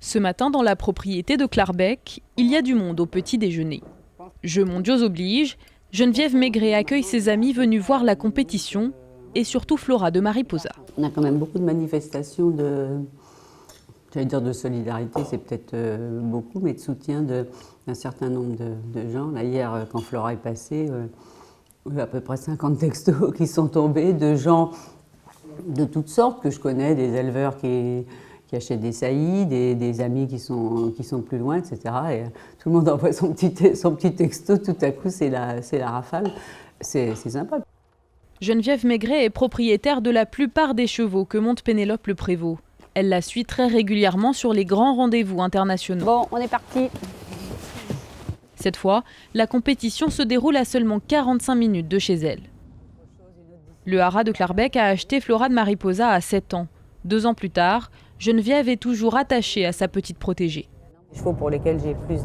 Ce matin, dans la propriété de Clarbec, il y a du monde au petit déjeuner. Jeux mondiaux oblige, Geneviève Maigret accueille ses amis venus voir la compétition et surtout Flora de Mariposa. On a quand même beaucoup de manifestations j'allais dire de solidarité, c'est peut-être beaucoup, mais de soutien d'un certain nombre de gens. Là, hier, quand Flora est passée, il y a à peu près 50 textos qui sont tombés de gens de toutes sortes que je connais, des éleveurs qui achètent des saillies, des amis qui sont plus loin, etc. Et tout le monde envoie son petit texto, tout à coup c'est la rafale. C'est sympa. Geneviève Maigret est propriétaire de la plupart des chevaux que monte Pénélope Le Prévost. Elle la suit très régulièrement sur les grands rendez-vous internationaux. Bon, on est parti. Cette fois, la compétition se déroule à seulement 45 minutes de chez elle. Le haras de Clarbec a acheté Flora de Mariposa à 7 ans. 2 ans plus tard, Geneviève est toujours attachée à sa petite protégée. Les chevaux pour lesquels j'ai plus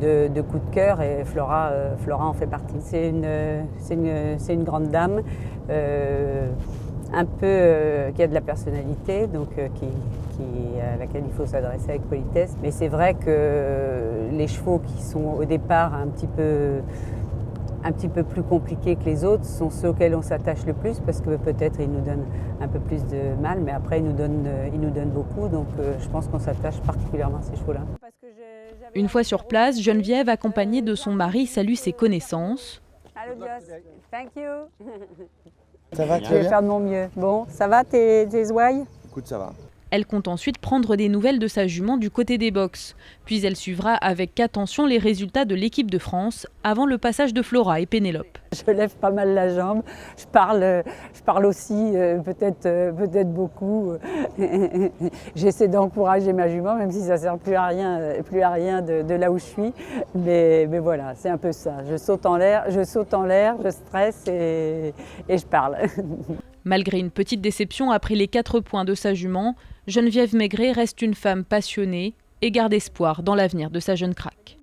de coups de cœur et Flora en fait partie. C'est une grande dame, un peu qui a de la personnalité, donc à laquelle il faut s'adresser avec politesse. Mais c'est vrai que les chevaux qui sont au départ un petit peu plus compliqués que les autres sont ceux auxquels on s'attache le plus parce que peut-être ils nous donnent un peu plus de mal, mais après ils nous donnent beaucoup, donc je pense qu'on s'attache particulièrement à ces chevaux-là. Une fois sur place, Geneviève, accompagnée de son mari, salue ses connaissances. Allô Joss, thank you. Ça va, Je vais faire de mon mieux. Bon, ça va tes ouailles? Écoute, ça va. Elle compte ensuite prendre des nouvelles de sa jument du côté des box. Puis elle suivra avec attention les résultats de l'équipe de France avant le passage de Flora et Pénélope. Je lève pas mal la jambe, je parle aussi peut-être beaucoup. J'essaie d'encourager ma jument, même si ça ne sert plus à rien de là où je suis. Mais voilà, c'est un peu ça. Je saute en l'air, je stresse et je parle. Malgré une petite déception après les 4 points de sa jument, Geneviève Maigret reste une femme passionnée et garde espoir dans l'avenir de sa jeune craque.